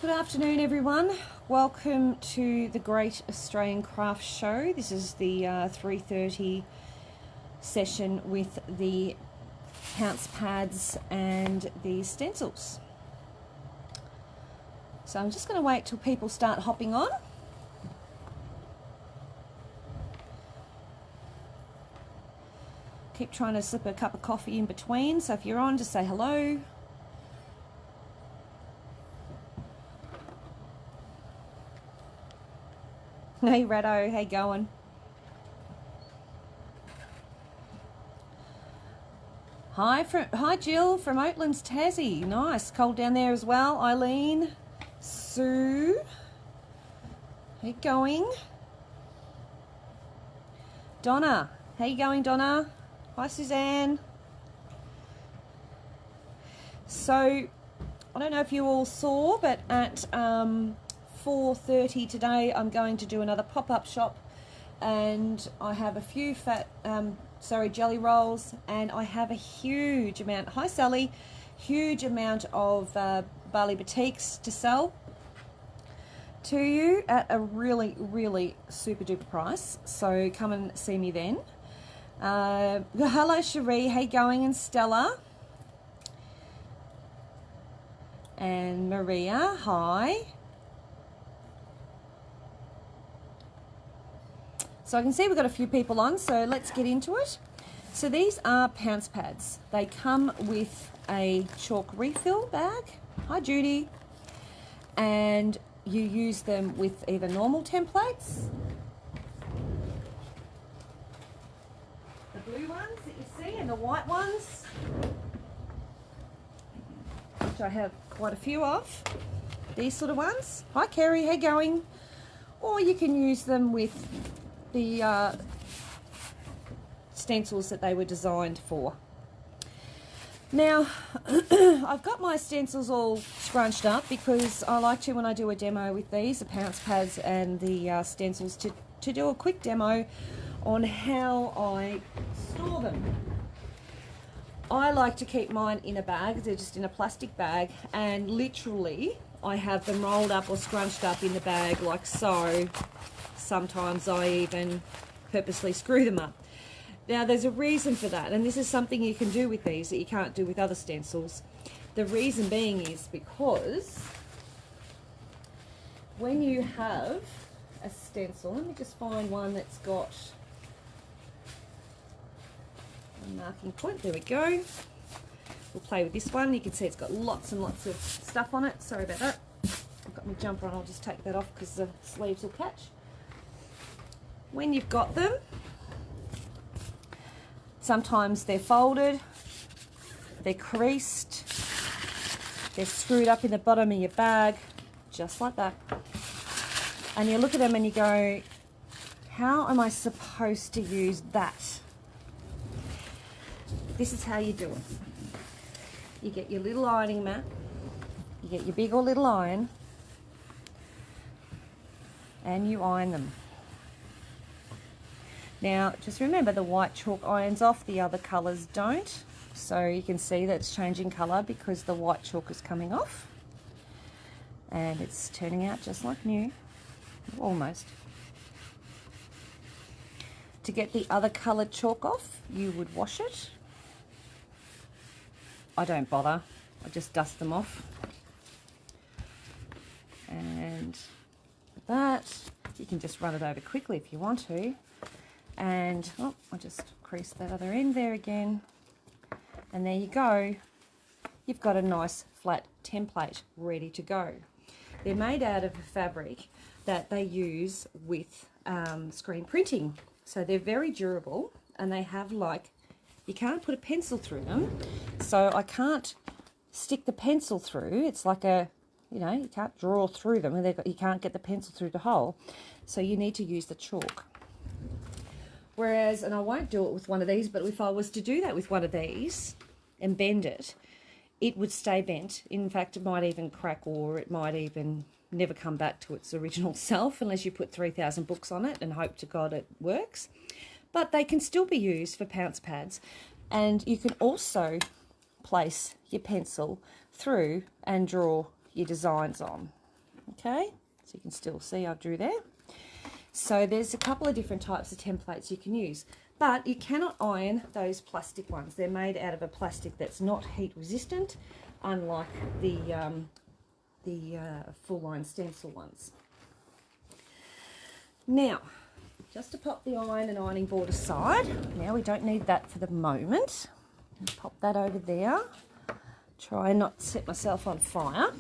Good afternoon, everyone. Welcome to the Great Australian Craft Show. This is the 3:30 session with the Pounce Pads and the stencils. So I'm just going to wait till people start hopping on. Keep trying to slip a cup of coffee in between, so if you're on, just say hello. Hey Ratto, how you going? Hi Jill from Oatlands, Tassie. Nice, cold down there as well. Eileen, Sue, how you going? Donna, how you going, Donna? Hi Suzanne. So, I don't know if you all saw, but at 4:30 today I'm going to do another pop-up shop, and I have a few jelly rolls, and I have a huge amount, hi Sally, huge amount of Bali batiks to sell to you at a really super duper price, so come and see me then. Hello Cherie, how you going? And Stella and Maria, hi. So I can see we've got a few people on, so let's get into it. So these are Pounce Pads. They come with a chalk refill bag. Hi Judy. And you use them with either normal templates, the blue ones that you see, and the white ones, which I have quite a few of, these sort of ones. Hi Kerry, how you going? Or you can use them with the stencils that they were designed for. Now, I've got my stencils all scrunched up because I like to, when I do a demo with these, the Pounce Pads and the stencils, to do a quick demo on how I store them. I like to keep mine in a bag. They're just in a plastic bag, and literally I have them rolled up or scrunched up in the bag like so. Sometimes I even purposely screw them up. Now there's a reason for that, and this is something you can do with these that you can't do with other stencils. The reason being is because when you have a stencil, let me just find one that's got a marking point, there we go. We'll play with this one. You can see it's got lots and lots of stuff on it. Sorry about that. I've got my jumper on, I'll just take that off because the sleeves will catch. When you've got them, sometimes they're folded, they're creased, they're screwed up in the bottom of your bag, just like that. And you look at them and you go, how am I supposed to use that? This is how you do it. You get your little ironing mat, you get your big or little iron, and you iron them. Now, just remember the white chalk irons off, the other colours don't. So you can see that it's changing colour because the white chalk is coming off. And it's turning out just like new, almost. To get the other coloured chalk off, you would wash it. I don't bother, I just dust them off. And with that, you can just run it over quickly if you want to. And oh, I'll just crease that other end there again, and there you go. You've got a nice flat template ready to go. They're made out of a fabric that they use with screen printing, so they're very durable, and they have, like, you can't put a pencil through them, so I can't stick the pencil through. It's like a, you know, you can't draw through them, and you can't get the pencil through the hole, so you need to use the chalk. Whereas, and I won't do it with one of these, but if I was to do that with one of these and bend it, it would stay bent. In fact, it might even crack, or it might even never come back to its original self unless you put 3,000 books on it and hope to God it works. But they can still be used for Pounce Pads, and you can also place your pencil through and draw your designs on. Okay, so you can still see I drew there. So there's a couple of different types of templates you can use, but you cannot iron those plastic ones. They're made out of a plastic that's not heat resistant, unlike the full line stencil ones. Now, just to pop the iron and ironing board aside, now we don't need that for the moment. Pop that over there. Try and not set myself on fire.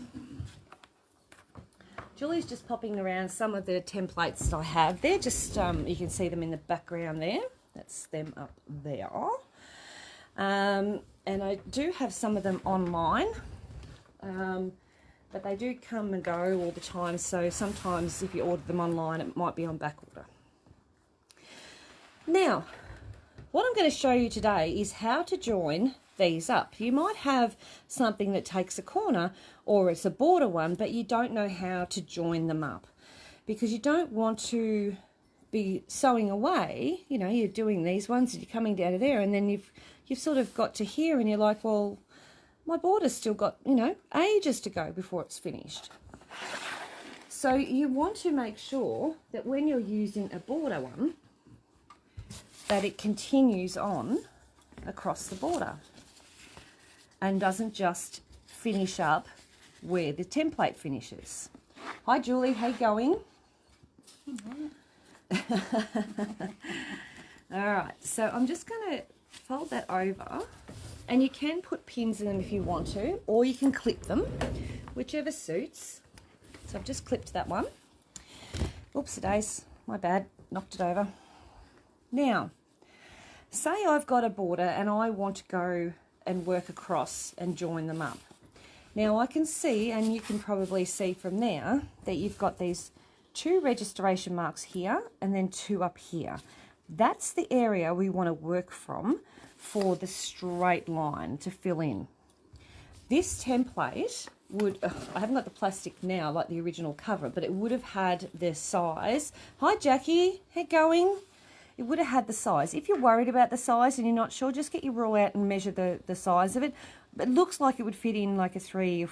Julie's just popping around some of the templates that I have. They're just, you can see them in the background there. That's them up there. And I do have some of them online. But they do come and go all the time, so sometimes if you order them online, it might be on back order. Now, what I'm going to show you today is how to join these up. You might have something that takes a corner, or it's a border one, but you don't know how to join them up, because you don't want to be sewing away. You know, you're doing these ones and you're coming down to there, and then you've sort of got to here and you're like, well, my border's still got, you know, ages to go before it's finished. So you want to make sure that when you're using a border one, that it continues on across the border and doesn't just finish up where the template finishes. Hi Julie, how you going? All right, so I'm just going to fold that over. And you can put pins in them if you want to, or you can clip them, whichever suits. So I've just clipped that one. Oops-a-days, my bad, knocked it over. Now, say I've got a border and I want to go and work across and join them up. Now I can see, and you can probably see from there, that you've got these 2 registration marks here and then 2 up here. That's the area we want to work from for the straight line to fill in. This template would, I haven't got the plastic now like the original cover, but it would have had the size. Hi Jackie, how you going? It would have had the size. If you're worried about the size and you're not sure, just get your rule out and measure the size of it. It looks like it would fit in like a 3 or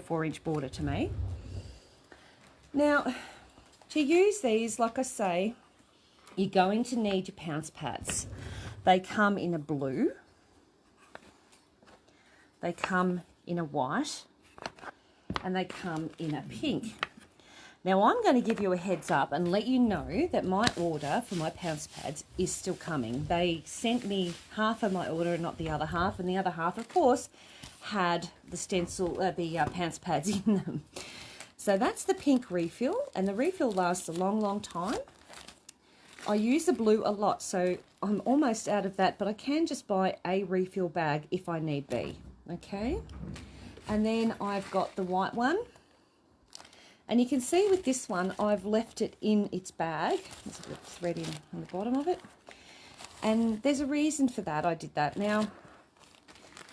4 inch border to me. Now, to use these, like I say, you're going to need your pounce pads. They come in a blue, they come in a white, and they come in a pink. Now I'm going to give you a heads up and let you know that my order for my pounce pads is still coming. They sent me half of my order and not the other half, and the other half, of course, had the stencil, the pounce pads in them. So that's the pink refill, and the refill lasts a long, long time. I use the blue a lot, so I'm almost out of that, but I can just buy a refill bag if I need be, okay? And then I've got the white one, and you can see with this one, I've left it in its bag. There's a bit of thread in on the bottom of it, and there's a reason for that. I did that. Now,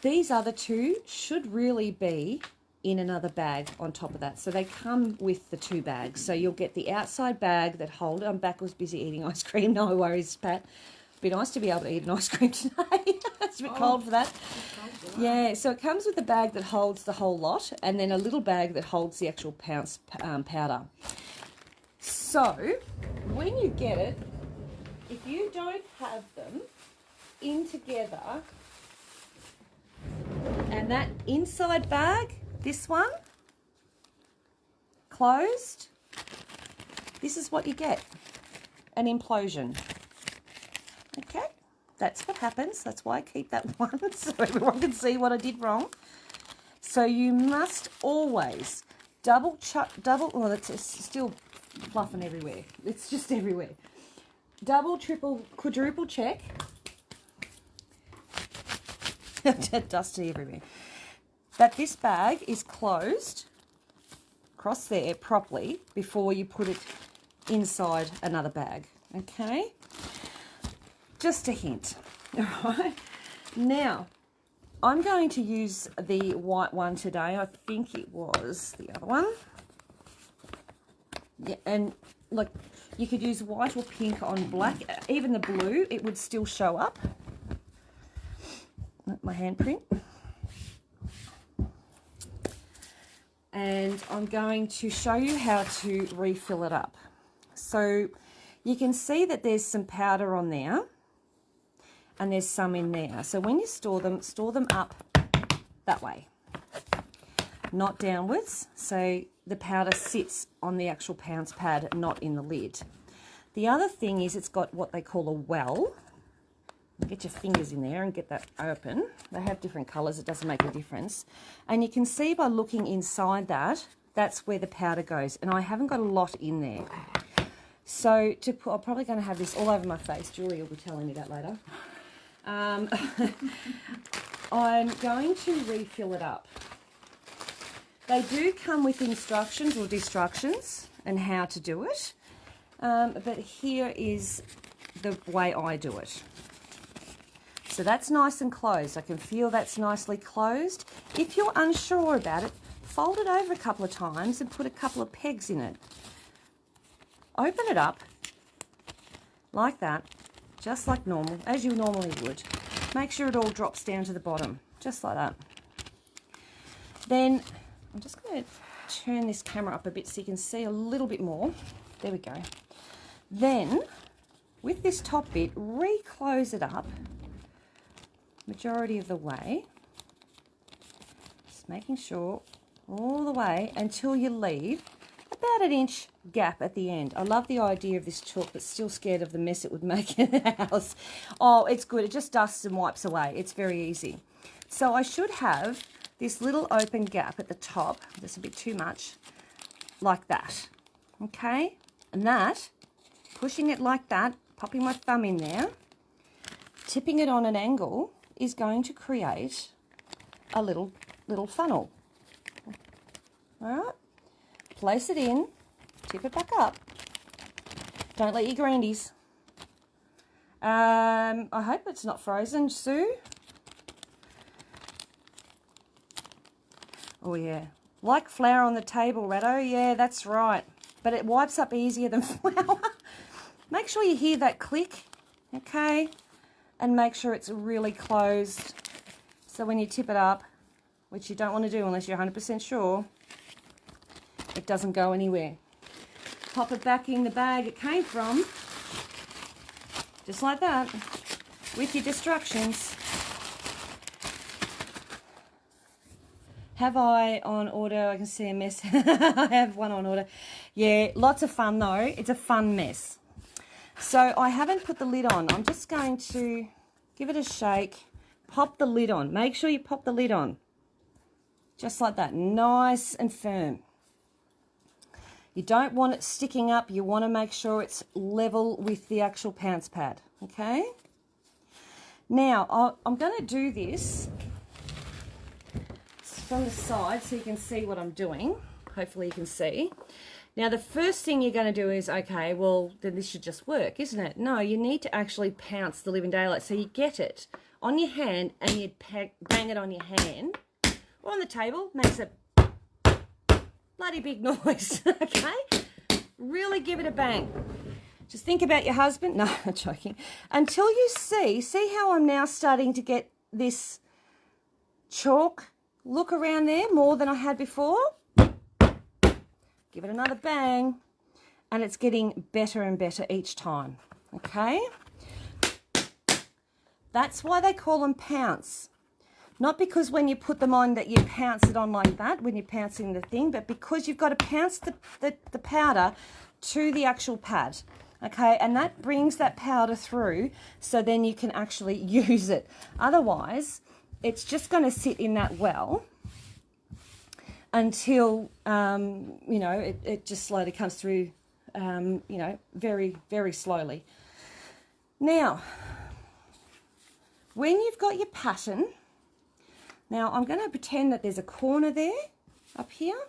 these other 2 should really be in another bag on top of that. So they come with the 2 bags. So you'll get the outside bag that hold, I'm back, was busy eating ice cream, no worries, Pat. Be nice to be able to eat an ice cream today. It's a bit cold for that. Yeah, so it comes with a bag that holds the whole lot, and then a little bag that holds the actual pounce powder. So when you get it, if you don't have them in together, and that inside bag, this one, closed, this is what you get, an implosion. Okay, that's what happens. That's why I keep that one, so everyone can see what I did wrong. So you must always double, well, it's still fluffing everywhere. It's just everywhere. Double, triple, quadruple check. Dusty everywhere. That this bag is closed across there properly before you put it inside another bag, okay? Just a hint, all right? Now, I'm going to use the white one today. I think it was the other one. Yeah, and like you could use white or pink on black. Even the blue, it would still show up. My handprint. and I'm going to show you how to refill it up. So you can see that there's some powder on there and there's some in there. So when you store them up that way, not downwards, so the powder sits on the actual Pounce Pad, not in the lid. The other thing is it's got what they call a well. Get your fingers in there and get that open. They have different colours, it doesn't make a difference. And you can see by looking inside that, that's where the powder goes. And I haven't got a lot in there. So I'm probably going to have this all over my face. Julie will be telling me that later. I'm going to refill it up. They do come with instructions or destructions and how to do it. But here is the way I do it. So that's nice and closed. I can feel that's nicely closed. If you're unsure about it, fold it over a couple of times and put a couple of pegs in it. Open it up like that, just like normal, as you normally would. Make sure it all drops down to the bottom, just like that. Then I'm just going to turn this camera up a bit so you can see a little bit more. There we go. Then, with this top bit, re-close it up majority of the way. Just making sure all the way until you leave about an inch gap at the end. I love the idea of this chalk, but still scared of the mess it would make in the house. Oh, it's good. It just dusts and wipes away. It's very easy. So I should have this little open gap at the top. That's a bit too much. Like that. Okay? And that, pushing it like that, popping my thumb in there, tipping it on an angle is going to create a little funnel. All right? Place it in, tip it back up. Don't let your grandies. I hope it's not frozen, Sue. Oh yeah, like flour on the table, Ratto. Yeah, that's right. But it wipes up easier than flour. Make sure you hear that click, okay? And make sure it's really closed. So when you tip it up, which you don't want to do unless you're 100% sure, it doesn't go anywhere. Pop it back in the bag it came from, just like that, with your instructions. Have I on order? I can see a mess. I have one on order. Yeah, lots of fun though. It's a fun mess. So I haven't put the lid on. I'm just going to give it a shake, pop the lid on. Make sure you pop the lid on. Just like that, nice and firm. You don't want it sticking up. You want to make sure it's level with the actual Pounce Pad, okay? Now, I'm going to do this from the side so you can see what I'm doing. Hopefully you can see. Now, the first thing you're going to do is, okay, well, then this should just work, isn't it? No, you need to actually pounce the living daylight. So you get it on your hand and you bang it on your hand or on the table. Makes a bloody big noise, okay? Really give it a bang. Just think about your husband. No, I'm joking. Until you see how I'm now starting to get this chalk look around there more than I had before. Give it another bang, and it's getting better and better each time, okay? That's why they call them pounce. Not because when you put them on that you pounce it on like that, when you're pouncing the thing, but because you've got to pounce the powder to the actual pad, okay? And that brings that powder through so then you can actually use it. Otherwise, it's just going to sit in that well until, you know, it just slowly comes through, you know, very, very slowly. Now, when you've got your pattern, now I'm going to pretend that there's a corner there up here.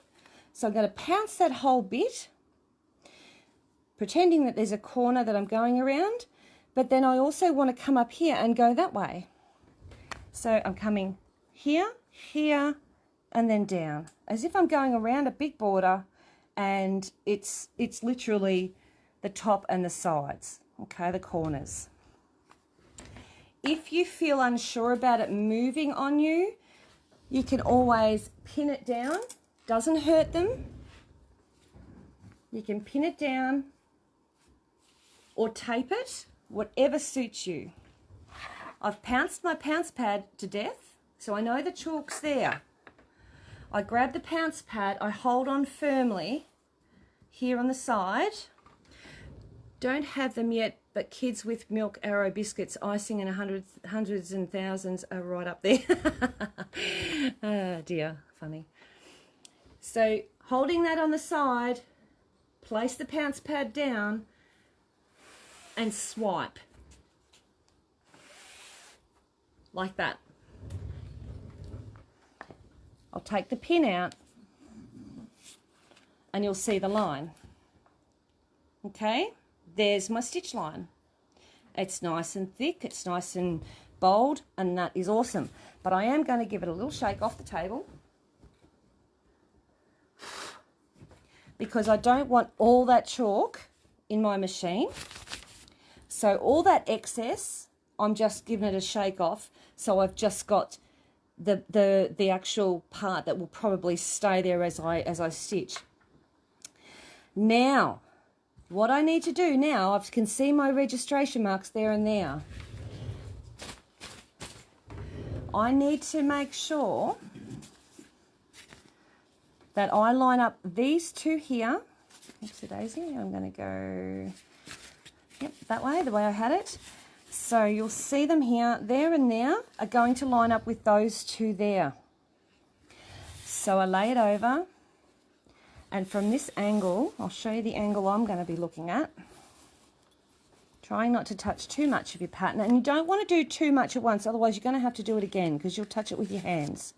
So I'm going to pounce that whole bit, pretending that there's a corner that I'm going around, but then I also want to come up here and go that way. So I'm coming here, here, and then down, as if I'm going around a big border, and it's literally the top and the sides, okay, the corners. If you feel unsure about it moving on you, you can always pin it down. Doesn't hurt them. You can pin it down or tape it, whatever suits you. I've pounced my Pounce Pad to death, so I know the chalk's there. I grab the Pounce Pad, I hold on firmly here on the side. Don't have them yet, but kids with milk arrow biscuits, icing and hundreds and thousands are right up there. Oh dear, funny. So holding that on the side, place the Pounce Pad down and swipe. Like that. I'll take the pin out and you'll see the line. Okay, there's my stitch line. It's nice and thick, it's nice and bold, and that is awesome. But I am going to give it a little shake off the table because I don't want all that chalk in my machine. So all that excess, I'm just giving it a shake off. So I've just got the actual part that will probably stay there as I stitch. Now, what I need to do now, I can see my registration marks there and there. I need to make sure that I line up these two here. Oopsie daisy, I'm going to go that way, the way I had it. So you'll see them here, there and there are going to line up with those two there. So I lay it over, and from this angle, I'll show you the angle I'm going to be looking at. Trying not to touch too much of your pattern, and you don't want to do too much at once, otherwise you're going to have to do it again because you'll touch it with your hands.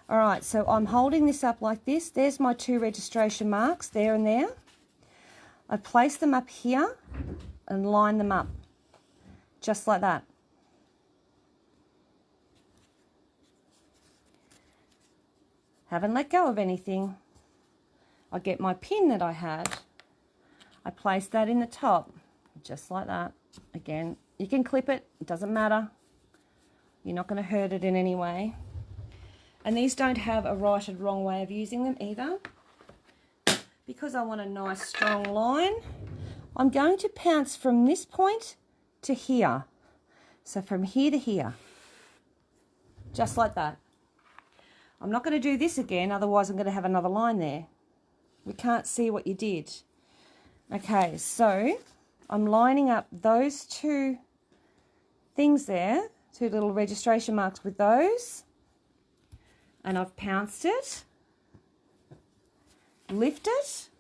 All right, so I'm holding this up like this. There's my two registration marks, there and there. I place them up here and line them up. Just like that. Haven't let go of anything. I get my pin that I had. I place that in the top, just like that. Again, you can clip it, it doesn't matter. You're not going to hurt it in any way. And these don't have a right and wrong way of using them either. Because I want a nice strong line, I'm going to pounce from this point to here. So from here to here. Just like that. I'm not going to do this again, otherwise I'm going to have another line there. We can't see what you did. Okay, so I'm lining up those two things there, two little registration marks with those. And I've pounced it, lift it,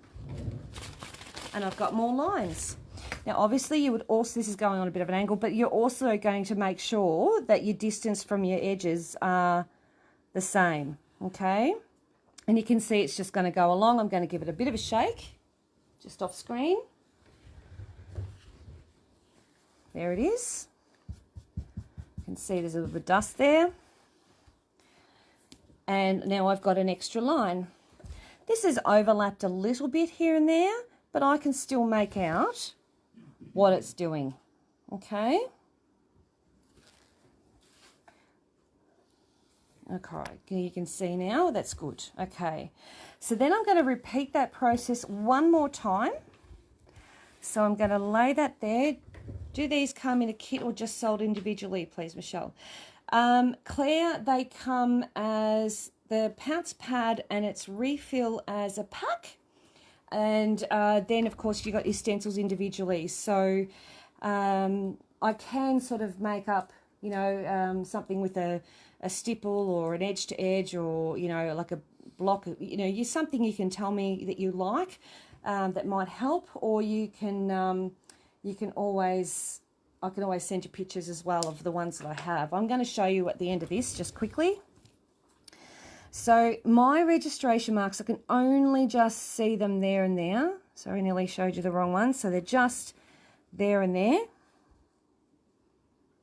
and I've got more lines. Now obviously you would also, this is going on a bit of an angle, but you're also going to make sure that your distance from your edges are the same, okay? And you can see it's just going to go along. I'm going to give it a bit of a shake, just off screen. There it is. You can see there's a little bit of dust there. And now I've got an extra line. This is overlapped a little bit here and there, but I can still make out what it's doing, okay? Okay, you can see now, that's good. Okay, so then I'm going to repeat that process one more time. So I'm going to lay that there. Do these come in a kit or just sold individually, please, Michelle? Claire, they come as the Pounce Pad and its refill as a pack. And then, of course, you got your stencils individually. So I can sort of make up, you know, something with a stipple or an edge to edge, or, you know, like a block, you know, something you can tell me that you like that might help, or you can always, I can always send you pictures as well of the ones that I have. I'm going to show you at the end of this just quickly. So my registration marks, I can only just see them there and there. Sorry, nearly showed you the wrong one. So they're just there and there,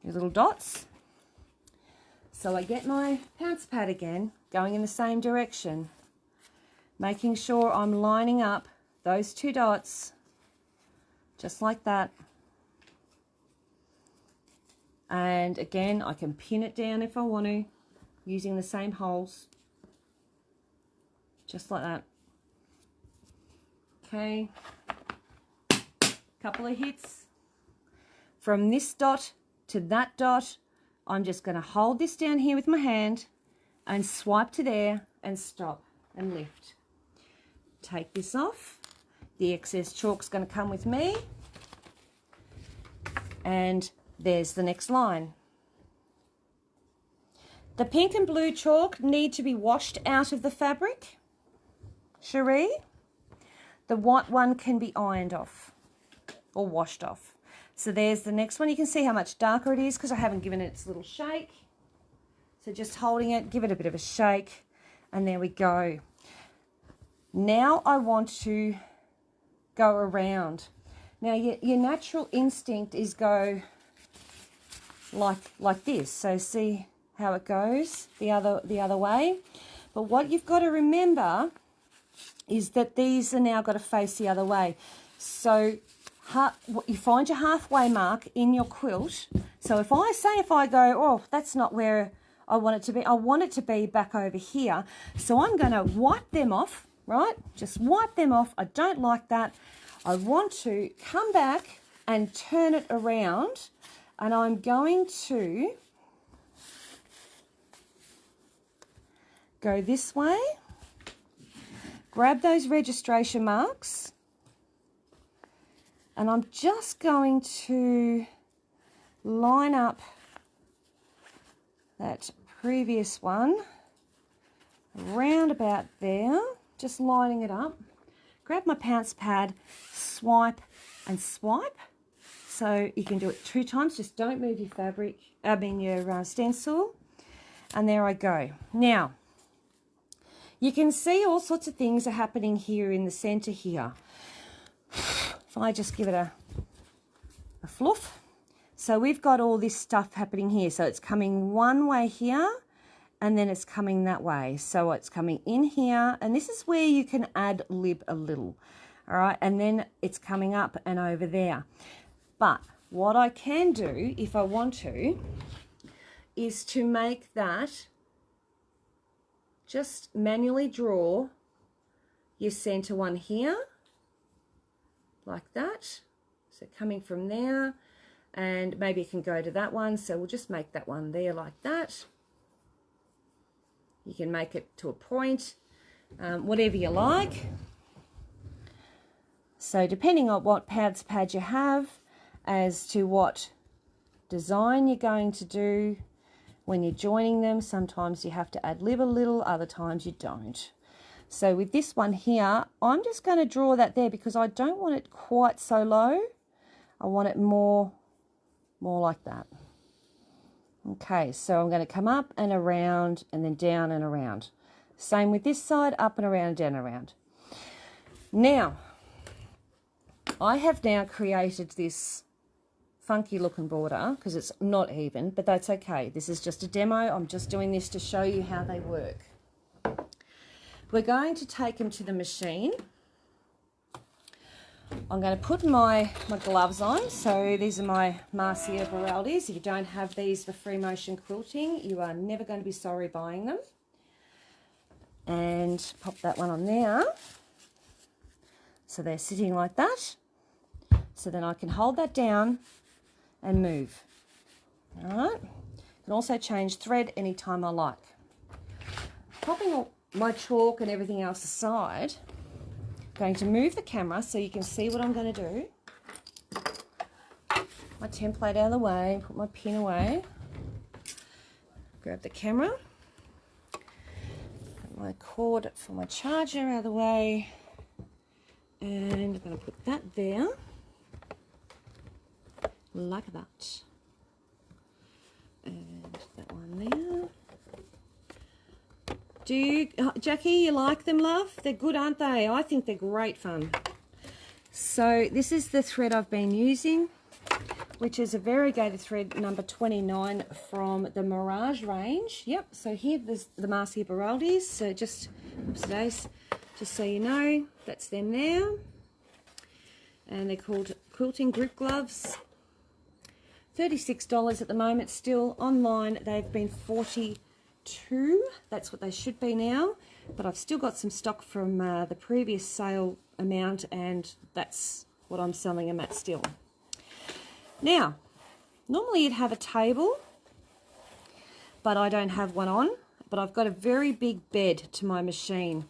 your little dots. So I get my Pounce Pad again, going in the same direction, making sure I'm lining up those two dots, just like that. And again, I can pin it down if I want to, using the same holes. just like that. Okay, couple of hits from this dot to that dot. I'm just going to hold this down here with my hand and swipe to there and stop and lift. Take this off. The excess chalk's going to come with me, and there's the next line. The pink and blue chalk need to be washed out of the fabric, Cherie. The white one can be ironed off or washed off. So there's the next one. You can see how much darker it is because I haven't given it its little shake. So just holding it, give it a bit of a shake, and there we go. Now I want to go around. Now your natural instinct is go like this. So see how it goes the other way. But what you've got to remember is that these are now got to face the other way. So you find your halfway mark in your quilt. So if I go, oh, that's not where I want it to be. I want it to be back over here. So I'm going to wipe them off, right? Just wipe them off. I don't like that. I want to come back and turn it around, and I'm going to go this way, grab those registration marks, and I'm just going to line up that previous one around about there, just lining it up. Grab my Pounce Pad, swipe and swipe. So you can do it 2 times, just don't move your stencil. And there I go. Now, you can see all sorts of things are happening here in the center here. If I just give it a fluff. So we've got all this stuff happening here. So it's coming one way here, and then it's coming that way. So it's coming in here, and this is where you can ad lib a little. All right, and then it's coming up and over there. But what I can do, if I want to, is to make that, just manually draw your center one here, like that. So coming from there, and maybe you can go to that one. So we'll just make that one there like that. You can make it to a point, whatever you like. So depending on what Pounce Pad you have, as to what design you're going to do when you're joining them, sometimes you have to ad lib a little, other times you don't. So with this one here, I'm just going to draw that there because I don't want it quite so low. I want it more like that. Okay, so I'm going to come up and around and then down and around. Same with this side, up and around, down and around. Now, I have now created this funky looking border because it's not even, but that's okay. This is just a demo. I'm just doing this to show you how they work. We're going to take them to the machine. I'm going to put my gloves on. So these are my Marcia Beraldis. If you don't have these for free motion quilting, you are never going to be sorry buying them. And pop that one on there. So they're sitting like that. So then I can hold that down and move. All right. I can also change thread anytime I like. Popping all my chalk and everything else aside, going to move the camera so you can see what I'm going to do. My template out of the way, put my pin away, grab the camera, put my cord for my charger out of the way, and I'm going to put that there, like that, and that one there. Do you, Jackie, you like them, love? They're good, aren't they? I think they're great fun. So this is the thread I've been using, which is a variegated thread number 29 from the Mirage range. Yep, so here there's the Marcia Beraldis. So just so you know, that's them there. And they're called Quilting Grip Gloves. $36 at the moment. Still online, they've been $40 2. That's what they should be now, but I've still got some stock from the previous sale amount, and that's what I'm selling them at still. Now, normally you'd have a table, but I don't have one on, but I've got a very big bed to my machine.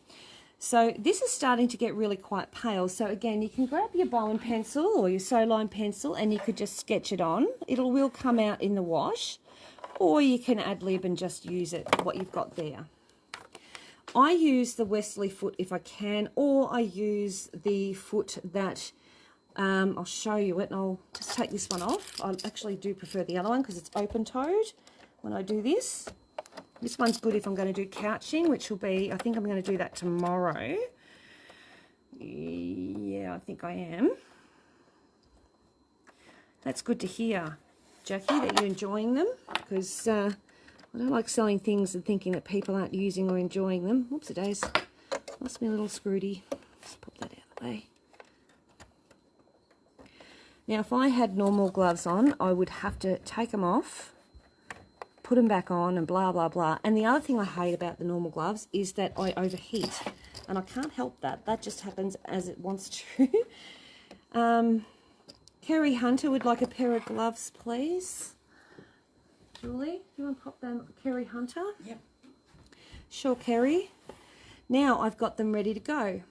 So this is starting to get really quite pale. So again, you can grab your Bowen pencil or your Soline pencil and you could just sketch it on. It will come out in the wash, or you can ad lib and just use it, what you've got there. I use the Westerly foot if I can, or I use the foot that, I'll show you it, and I'll just take this one off. I actually do prefer the other one because it's open-toed when I do this. This one's good if I'm going to do couching, which will be, I think I'm going to do that tomorrow. Yeah, I think I am. That's good to hear, Jackie, that you're enjoying them, because I don't like selling things and thinking that people aren't using or enjoying them. Whoopsie days. Lost me a little screwdy. Just pop that out of the way. Now, if I had normal gloves on, I would have to take them off, put them back on, and blah, blah, blah. And the other thing I hate about the normal gloves is that I overheat. And I can't help that. That just happens as it wants to. Kerry Hunter would like a pair of gloves, please. Julie, do you want to pop them? Kerry Hunter? Yep. Sure, Kerry. Now I've got them ready to go.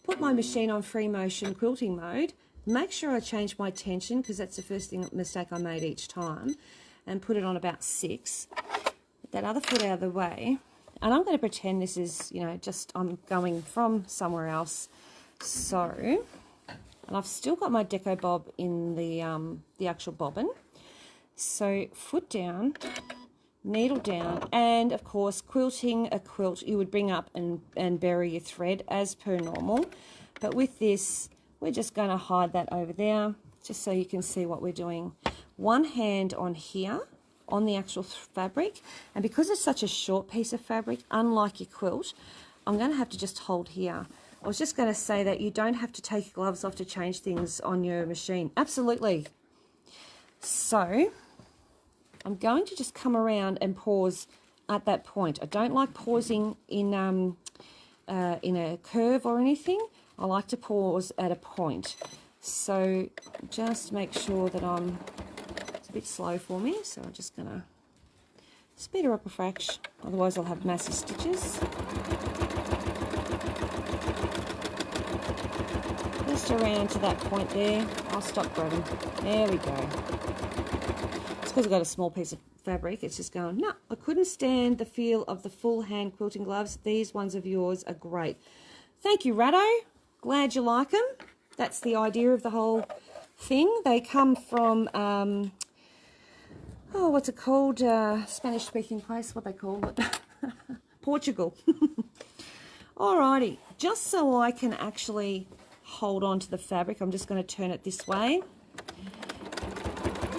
Put my machine on free motion quilting mode. Make sure I change my tension, because that's the mistake I made each time. And put it on about 6. Put that other foot out of the way. And I'm going to pretend this is, you know, just I'm going from somewhere else. So, and I've still got my deco bob in the actual bobbin. So foot down, needle down, and of course quilting a quilt you would bring up and bury your thread as per normal. But with this, we're just going to hide that over there, just so you can see what we're doing. One hand on here, on the actual fabric, and because it's such a short piece of fabric, unlike your quilt, I'm going to have to just hold here. I was just going to say that you don't have to take your gloves off to change things on your machine. Absolutely. So I'm going to just come around and pause at that point. I don't like pausing in a curve or anything. I like to pause at a point. So just make sure that it's a bit slow for me. So I'm just going to speed her up a fraction. Otherwise I'll have massive stitches. Just around to that point there. I'll stop grabbing. There we go. It's because I've got a small piece of fabric. It's just going, no, I couldn't stand the feel of the full hand quilting gloves. These ones of yours are great. Thank you, Rado. Glad you like them. That's the idea of the whole thing. They come from, what's it called? Spanish-speaking place. What they call it? Portugal. Alrighty. Just so I can actually hold on to the fabric, I'm just going to turn it this way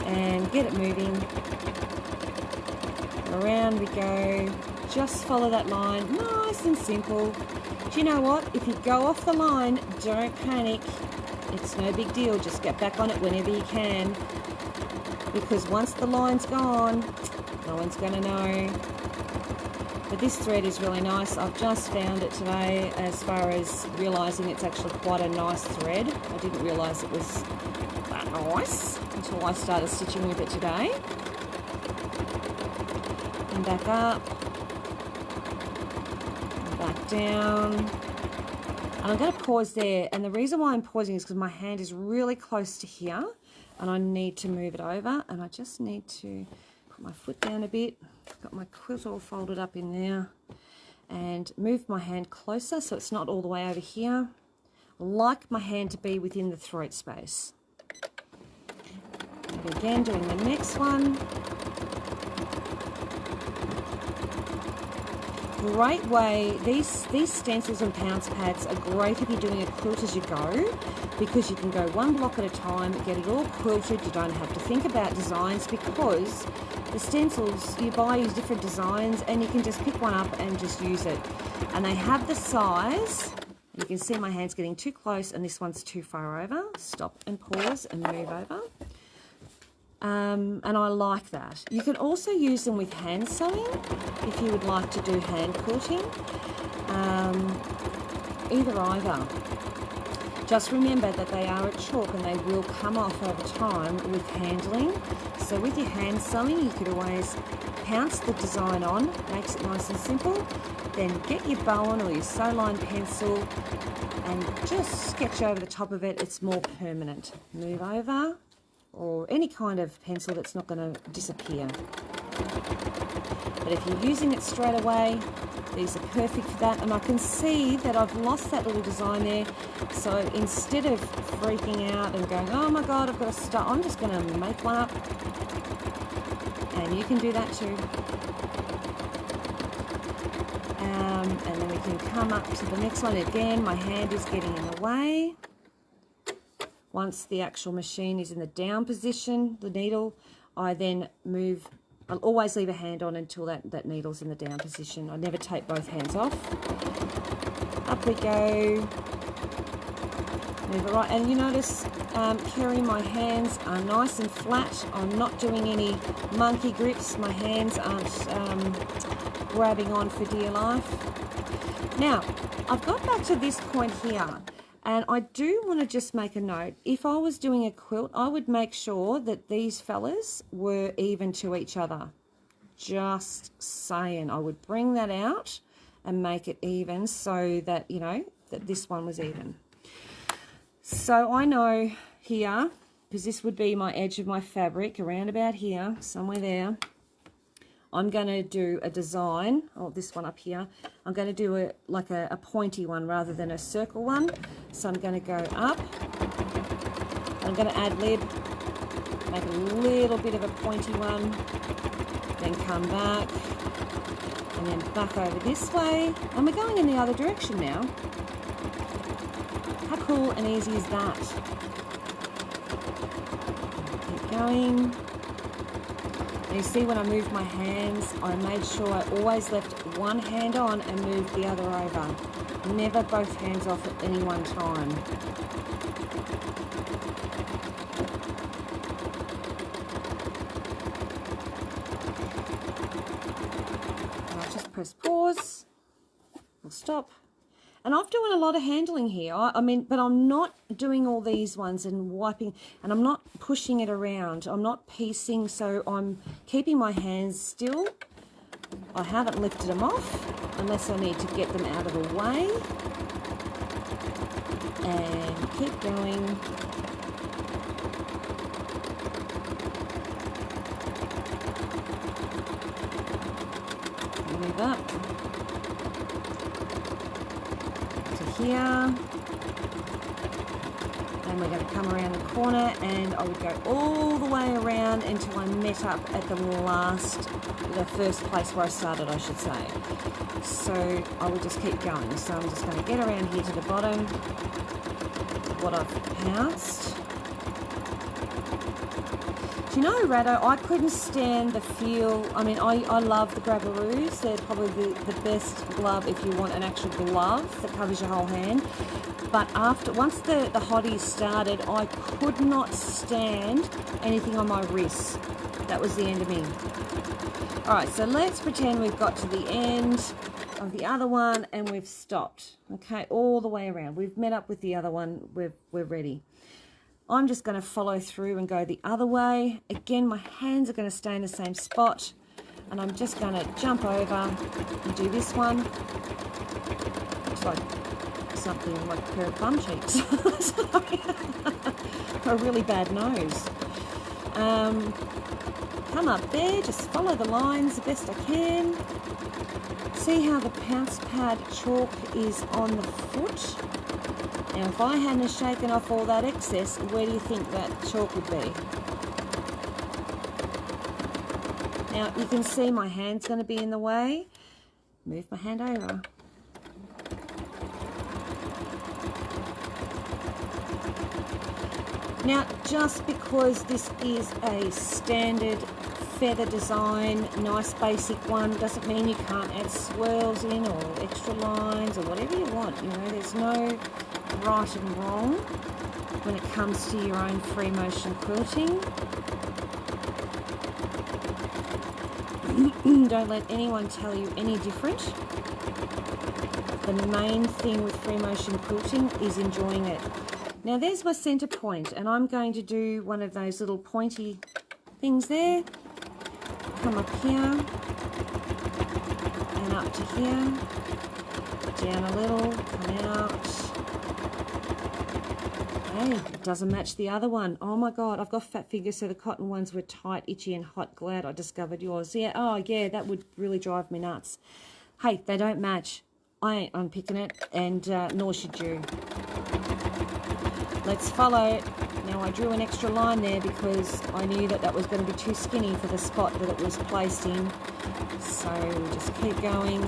and get it moving. Around we go. Just follow that line. Nice and simple. Do you know what? If you go off the line, don't panic. It's no big deal. Just get back on it whenever you can. Because once the line's gone, no one's going to know. But this thread is really nice. I've just found it today as far as realising it's actually quite a nice thread. I didn't realise it was that nice until I started stitching with it today. And back up. Back down. And I'm going to pause there. And the reason why I'm pausing is because my hand is really close to here. And I need to move it over. And I just need to put my foot down a bit. Got my quilt all folded up in there. And move my hand closer so it's not all the way over here. I like my hand to be within the throat space. And again, doing the next one. Great way, these stencils and pounce pads are great if you're doing a quilt as you go, because you can go one block at a time, get it all quilted. You don't have to think about designs, because the stencils you buy use different designs and you can just pick one up and just use it. And they have the size. You can see my hand's getting too close and this one's too far over. Stop and pause and move over. and I like that. You can also use them with hand sewing if you would like to do hand quilting. Either. Just remember that they are a chalk and they will come off over time with handling. So with your hand sewing, you could always pounce the design on, makes it nice and simple. Then get your bowen or your sew line pencil and just sketch over the top of it. It's more permanent. Move over, or any kind of pencil that's not going to disappear. But if you're using it straight away, these are perfect for that. And I can see that I've lost that little design there. So instead of freaking out and going, oh my God, I've got to start, I'm just going to make one up. And you can do that too. And then we can come up to the next one. Again, my hand is getting in the way. Once the actual machine is in the down position, the needle, I then move. I'll always leave a hand on until that needle's in the down position. I never take both hands off. Up we go. Move it right. And you notice, Kerry, my hands are nice and flat. I'm not doing any monkey grips. My hands aren't grabbing on for dear life. Now, I've got back to this point here. And I do want to just make a note. If I was doing a quilt, I would make sure that these fellas were even to each other. Just saying. I would bring that out and make it even so that, you know, that this one was even. So I know here, because this would be my edge of my fabric, around about here, somewhere there, I'm going to do a design, oh, this one up here. I'm going to do a pointy one rather than a circle one. So I'm going to go up. I'm going to add lib, make a little bit of a pointy one, then come back, and then back over this way. And we're going in the other direction now. How cool and easy is that? Keep going. You see when I moved my hands, I made sure I always left one hand on and moved the other over. Never both hands off at any one time. And I'll just press pause. We'll stop. And I'm doing a lot of handling here. I mean, but I'm not doing all these ones and wiping, and I'm not pushing it around. I'm not piecing, so I'm keeping my hands still. I haven't lifted them off unless I need to get them out of the way. And keep going. Move up. Here, and we're going to come around the corner, and I would go all the way around until I met up at the first place where I started, I should say. So I will just keep going. So I'm just going to get around here to the bottom of what I've pounced. Do you know, Rado, I couldn't stand the feel. I mean, I love the Grabberoos. They're probably the best glove if you want an actual glove that covers your whole hand. But once the hotties started, I could not stand anything on my wrists. That was the end of me. All right, so let's pretend we've got to the end of the other one and we've stopped. Okay, all the way around. We've met up with the other one. We're ready. I'm just going to follow through and go the other way. Again, my hands are going to stay in the same spot. And I'm just going to jump over and do this one. It's like something like a pair of bum cheeks. A really bad nose. Come up there, just follow the lines the best I can. See how the Pounce Pad chalk is on the foot? Now, if I hadn't shaken off all that excess, where do you think that chalk would be? Now, you can see my hand's going to be in the way. Move my hand over. Now, just because this is a standard feather design, nice basic one, doesn't mean you can't add swirls in or extra lines or whatever you want. You know, there's no right and wrong when it comes to your own free motion quilting. Don't let anyone tell you any different. The main thing with free motion quilting is enjoying it. Now there's my center point, and I'm going to do one of those little pointy things there. Come up here and up to here, down a little, come out. Hey, it doesn't match the other one. Oh my God, I've got fat fingers, so the cotton ones were tight, itchy and hot. Glad I discovered yours. Yeah, oh yeah, that would really drive me nuts. Hey, they don't match. I ain't unpicking it, and nor should you. Let's follow it. Now I drew an extra line there because I knew that that was going to be too skinny for the spot that it was placed in. So we'll just keep going.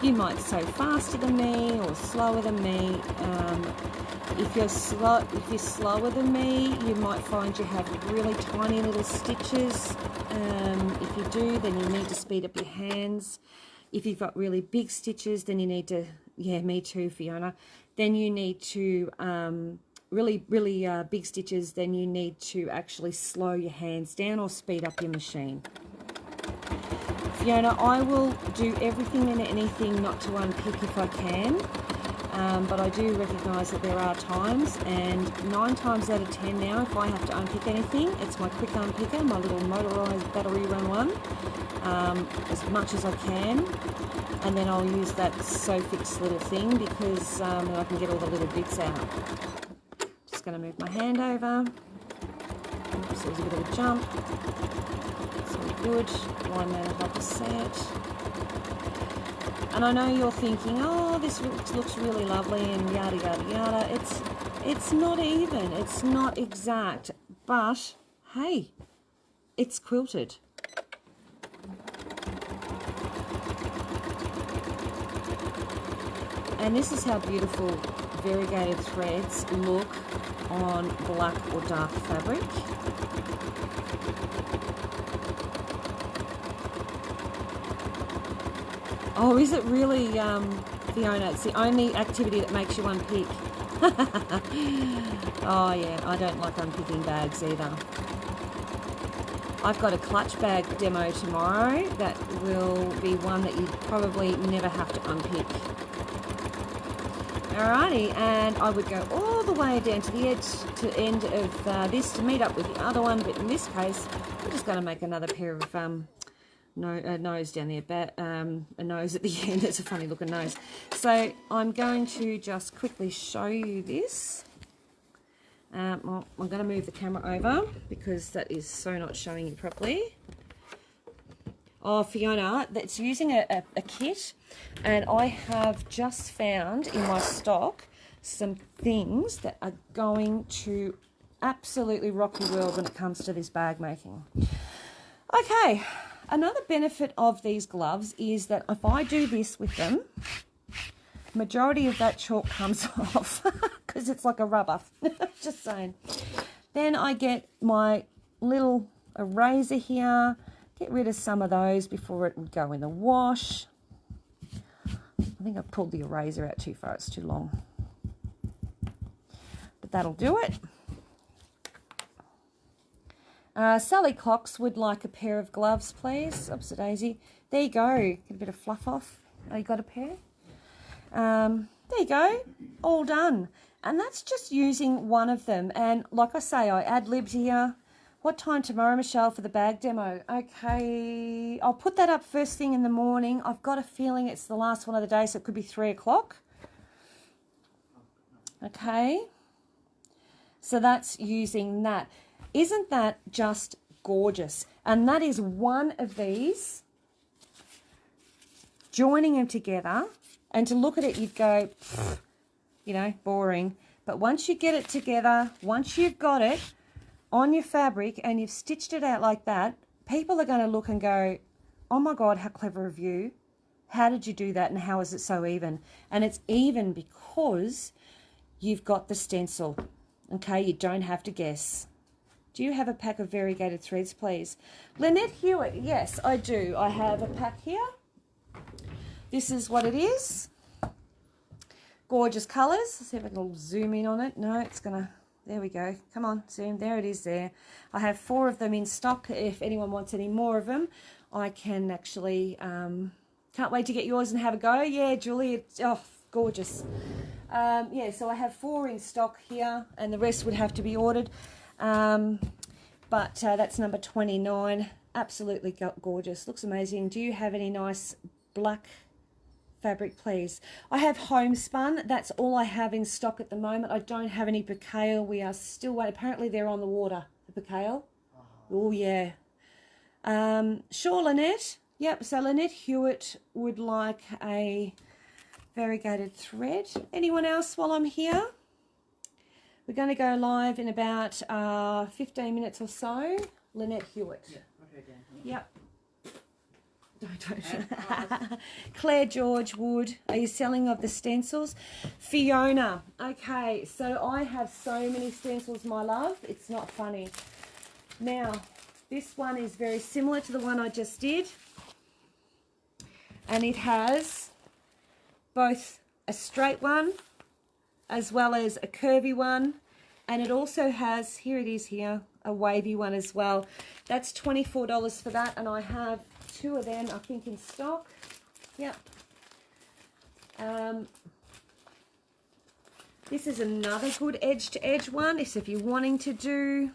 You might sew faster than me or slower than me. If you're slower than me, you might find you have really tiny little stitches. If you do, then you need to speed up your hands. If you've got really big stitches, then you need to, yeah, me too, Fiona. Then you need to, really big stitches, then you need to actually slow your hands down or speed up your machine. Fiona, I will do everything and anything not to unpick if I can, but I do recognise that there are times, and 9 times out of 10 now, if I have to unpick anything, it's my quick unpicker, my little motorised battery run one, as much as I can, and then I'll use that Sew Fix little thing because then I can get all the little bits out. Just going to move my hand over. Oops, there's a bit of a jump. It's all good. Line that at opposite. And I know you're thinking, oh, this looks really lovely and yada yada yada. It's not even. It's not exact. But hey, it's quilted. And this is how beautiful variegated threads look on black or dark fabric. Oh, is it really, Fiona? It's the only activity that makes you unpick. Oh yeah, I don't like unpicking bags either. I've got a clutch bag demo tomorrow that will be one that you probably never have to unpick. Alrighty, and I would go all the way down to the end of this to meet up with the other one, but in this case, I'm just going to make another pair of nose down there, a nose at the end. It's a funny looking nose. So I'm going to just quickly show you this. Well, I'm going to move the camera over because that is so not showing you properly. Oh, Fiona, that's using a kit, and I have just found in my stock some things that are going to absolutely rock your world when it comes to this bag making. Okay, another benefit of these gloves is that if I do this with them, majority of that chalk comes off because it's like a rubber. Just saying. Then I get my little eraser here. Get rid of some of those before it would go in the wash. I think I pulled the eraser out too far. It's too long. But that'll do it. Sally Cox would like a pair of gloves, please. Upsy daisy. There you go. Get a bit of fluff off. Oh, you got a pair? There you go. All done. And that's just using one of them. And like I say, I ad-libbed here. What time tomorrow, Michelle, for the bag demo? Okay, I'll put that up first thing in the morning. I've got a feeling it's the last one of the day, so it could be 3 o'clock. Okay, so that's using that. Isn't that just gorgeous? And that is one of these, joining them together, and to look at it, you'd go, you know, boring. But once you get it together, once you've got it on your fabric and you've stitched it out like that, people are going to look and go, oh my God, how clever of you. How did you do that, and how is it so even? And it's even because you've got the stencil. Okay, you don't have to guess. Do you have a pack of variegated threads, please? Lynette Hewitt, yes, I do. I have a pack here. This is what it is. Gorgeous colours. Let's see if I can zoom in on it. No, it's going to... There we go. Come on, zoom. There it is there. I have 4 of them in stock if anyone wants any more of them. I can actually, can't wait to get yours and have a go. Yeah, Julie, it's, oh, gorgeous. Yeah, so I have 4 in stock here, and the rest would have to be ordered. But that's number 29. Absolutely gorgeous. Looks amazing. Do you have any nice black fabric, please? I have homespun. That's all I have in stock at the moment. I don't have any percale. We are still waiting. Apparently they're on the water, the percale. Oh, yeah. Sure, Lynette. Yep, so Lynette Hewitt would like a variegated thread. Anyone else while I'm here? We're going to go live in about 15 minutes or so. Lynette Hewitt. Yeah, I'll go down here. Yep. Don't. Claire George Wood. Are you selling of the stencils? Fiona. Okay, so I have so many stencils, my love. It's not funny. Now, this one is very similar to the one I just did. And it has both a straight one as well as a curvy one. And it also has, here it is here, a wavy one as well. That's $24 for that. And I have 2 of them, I think, in stock. Yep. This is another good edge-to-edge one. If you're wanting to do...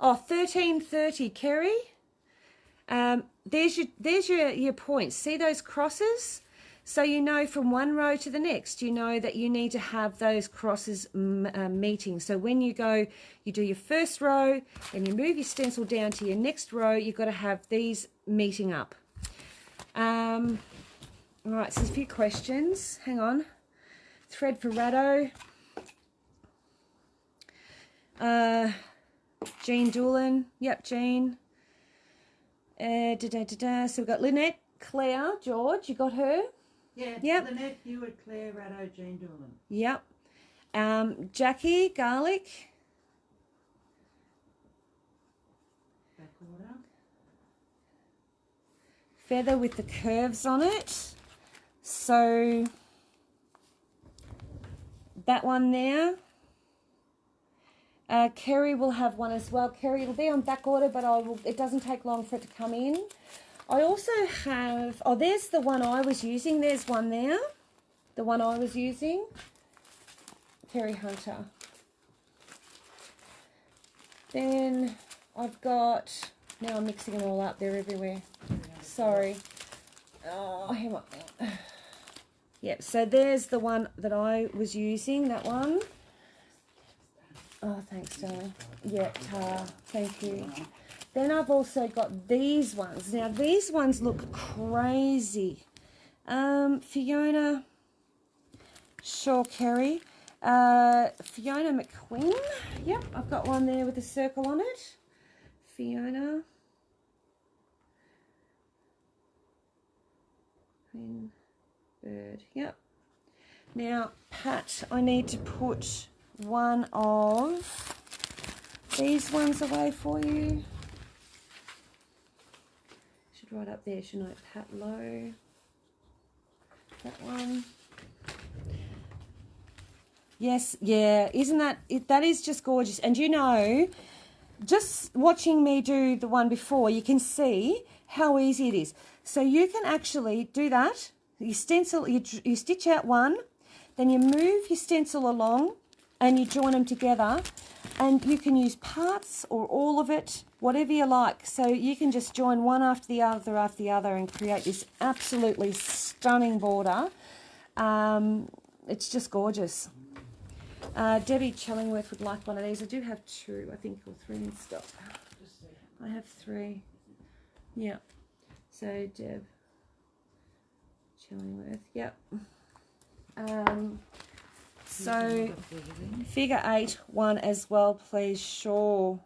Oh, $13.30, Kerry. There's your points. See those crosses? So you know from one row to the next, you know that you need to have those crosses meeting. So when you go, you do your first row, then you move your stencil down to your next row, you've got to have these meeting up. All right, so there's a few questions. Hang on. Thread for Rado. Jean Doolan. Yep, Jean. So we've got Lynette, Claire, George. You got her? Yeah, yep. Lynette, Hewitt, Claire, Rado, Jean Doolan. Yep. Jackie, Garlic. Back order. Feather with the curves on it. So that one there. Kerry will have one as well. Kerry will be on back order, but it doesn't take long for it to come in. I also have, oh, there's the one I was using. There's one there. The one I was using. Kerry Hunter. Then I've got, now I'm mixing them all up. They're everywhere. Sorry. Oh, hang on. Yep, so there's the one that I was using, that one. Oh, thanks, darling. Yeah, Tar. Thank you. Then I've also got these ones. Now, these ones look crazy. Fiona. Sure, Kerry. Fiona McQueen. Yep, I've got one there with a circle on it. Fiona. Queen Bird. Yep. Now, Pat, I need to put one of these ones away for you. Should write up there, shouldn't I? Pat Low. That one. Yes, yeah, isn't that it? That is just gorgeous. And you know, just watching me do the one before, you can see how easy it is. So you can actually do that. You stencil, you stitch out one, then you move your stencil along and you join them together, and you can use parts or all of it, whatever you like. So you can just join one after the other and create this absolutely stunning border. It's just gorgeous. Debbie Chellingworth would like one of these. I do have 2, I think, or 3 in stock. I have 3. Yeah. So Deb Chellingworth, yep. So figure 8 one as well, please. Sure.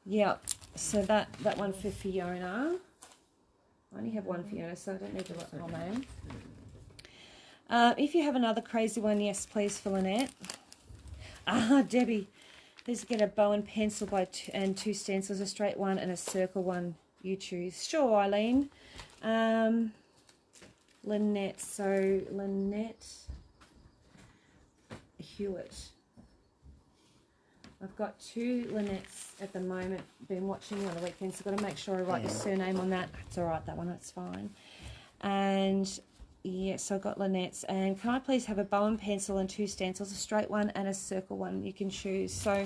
Yep. So that one for Fiona. I only have one Fiona, so I don't need to write my name. If you have another crazy one, yes, please, for Lynette. Debbie, please get a bow and pencil and 2 stencils, a straight one and a circle one. You choose. Sure, Eileen. Lynette. So Lynette Hewitt. I've got 2 Lynette's at the moment. Been watching you on the weekends. So I've got to make sure I write your surname on that. It's all right, that one. That's fine. And yes, I've got Lynette's. And can I please have a bow and pencil and 2 stencils, a straight one and a circle one? You can choose. So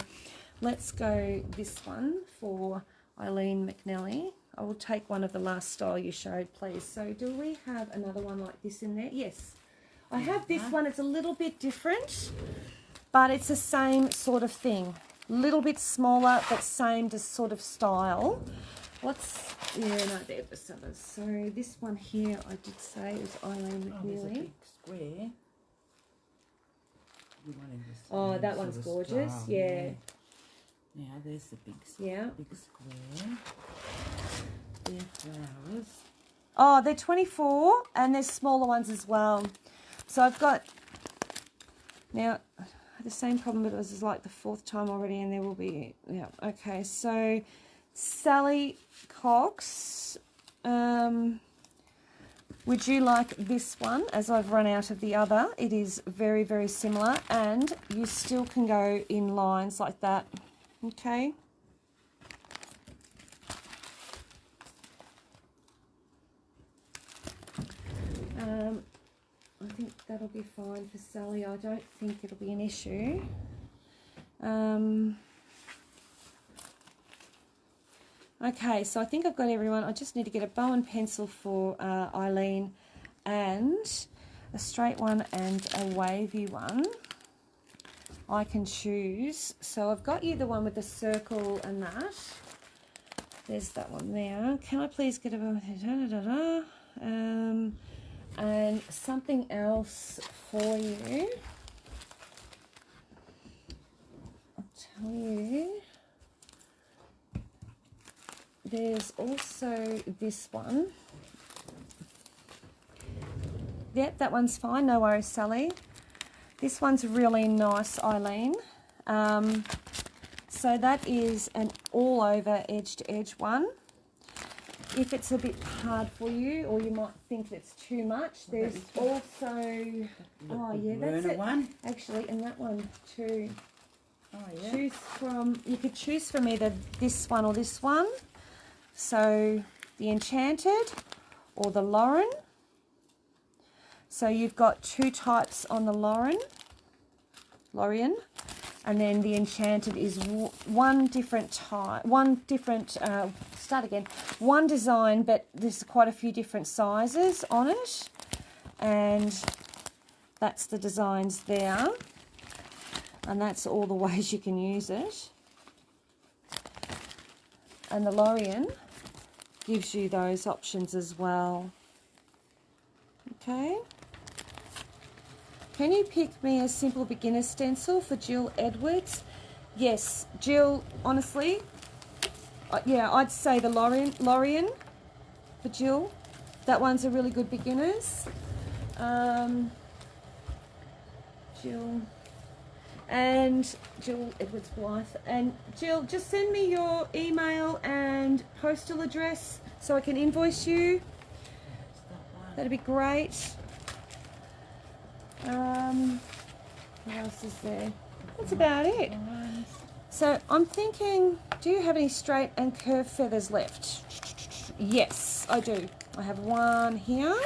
let's go this one for Eileen McNally. I will take one of the last style you showed, please. So do we have another one like this in there? Yes. I have this one. It's a little bit different, but it's the same sort of thing. A little bit smaller, but same sort of style. Yeah, no, they're the others. So this one here, I did say it was Eileen Oh, there's a McNeely. big square. You wanted this Oh, that sort one's of gorgeous. style, Yeah. Now there's the big Yeah. square. They're flowers. Oh, they're 24, and there's smaller ones as well. So I've got, now, the same problem, but it was like the 4th time already, and there will be, yeah, okay. So Sally Cox, would you like this one, as I've run out of the other? It is very, very similar, and you still can go in lines like that, okay? I think that'll be fine for Sally. I don't think it'll be an issue. Okay, so I think I've got everyone. I just need to get a bow and pencil for Eileen, and a straight one and a wavy one. I can choose. So I've got you the one with the circle and that. There's that one there. Can I please get a... and something else for you. I'll tell you. There's also this one. Yep, that one's fine. No worries, Sally. This one's really nice, Eileen. So that is an all-over edge-to-edge one. If it's a bit hard for you, or you might think it's too much, there's also... Oh, yeah, that's it. One. Actually, and that one too. Oh, yeah. Choose from... You could choose from either this one or this one. So, the Enchanted or the Lauren. So, you've got 2 types on the Lorian. And then the Enchanted is one different type, one design, but there's quite a few different sizes on it. And that's the designs there. And that's all the ways you can use it. And the Lorian gives you those options as well. Okay. Can you pick me a simple beginner stencil for Jill Edwards? Yes, Jill, honestly, yeah, I'd say the Lorian for Jill. That one's a really good beginner's. Jill Edwards Blythe. And Jill, just send me your email and postal address so I can invoice you. That'd be great. What else is there? That's about it. So I'm thinking, do you have any straight and curved feathers left? Yes, I do. I have one here.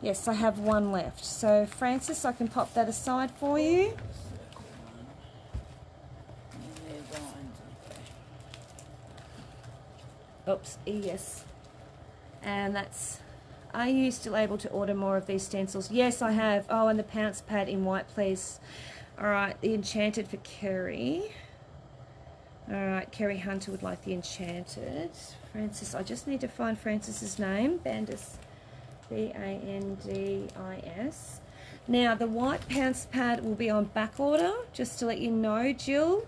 Yes, I have one left. So Francis, I can pop that aside for you. Oops, yes. And that's... Are you still able to order more of these stencils? Yes, I have. Oh, and the Pounce Pad in white, please. All right, the Enchanted for Kerry. All right, Kerry Hunter would like the Enchanted. Francis, I just need to find Francis's name. Bandis, B-A-N-D-I-S. Now, the white Pounce Pad will be on back order, just to let you know, Jill.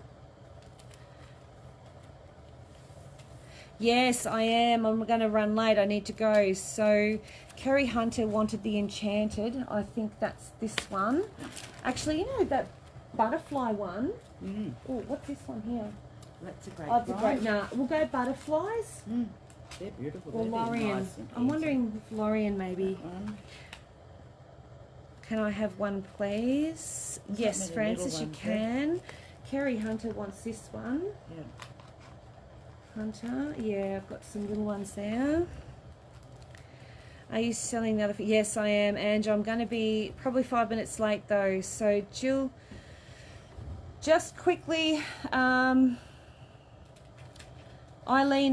Yes, I am. I'm going to run late. I need to go. So, Kerry Hunter wanted the Enchanted. I think that's this one. Actually, you know that butterfly one? Mm. Oh, what's this one here? That's a great Oh, it's a great... Nah, we'll go butterflies. Mm. They're beautiful. Or Lorian. Nice and I'm wondering if Lorian maybe. Can I have one, please? Yes, Francis, you can. Kerry Hunter wants this one. Yeah. Hunter, yeah, I've got some little ones there. Are you selling the other? Yes, I am, Ange. I'm going to be probably 5 minutes late though. So Jill, just quickly, Eileen,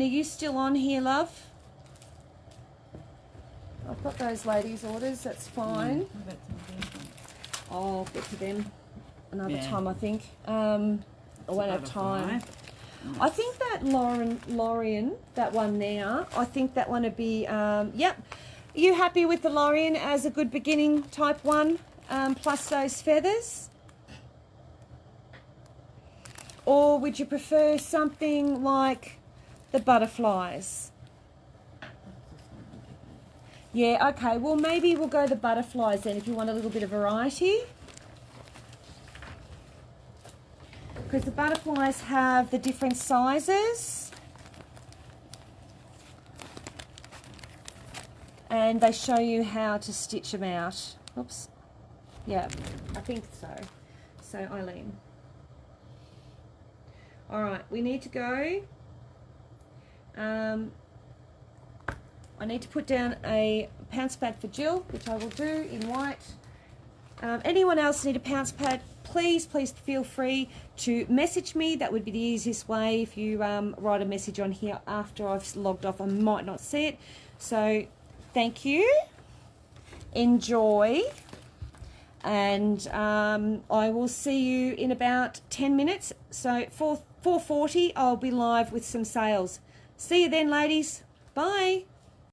are you still on here, love? I've got those ladies' orders. That's fine. What about some of these? I'll get to them another Yeah. time, I think. I won't have time. I think that Lorien, that one there, I think that one would be, yep. Are you happy with the Lorien as a good beginning type one, plus those feathers? Or would you prefer something like the butterflies? Yeah, okay, well maybe we'll go the butterflies then if you want a little bit of variety. Because the butterflies have the different sizes. And they show you how to stitch them out. Oops. Yeah, I think so. So, Eileen. Alright, we need to go. I need to put down a pounce pad for Jill, which I will do in white. Anyone else need a pounce pad? Please feel free to message me. That would be the easiest way. If you write a message on here after I've logged off, I might not see it. So thank you. Enjoy. And I will see you in about 10 minutes. So 4:40, I'll be live with some sales. See you then, ladies. Bye.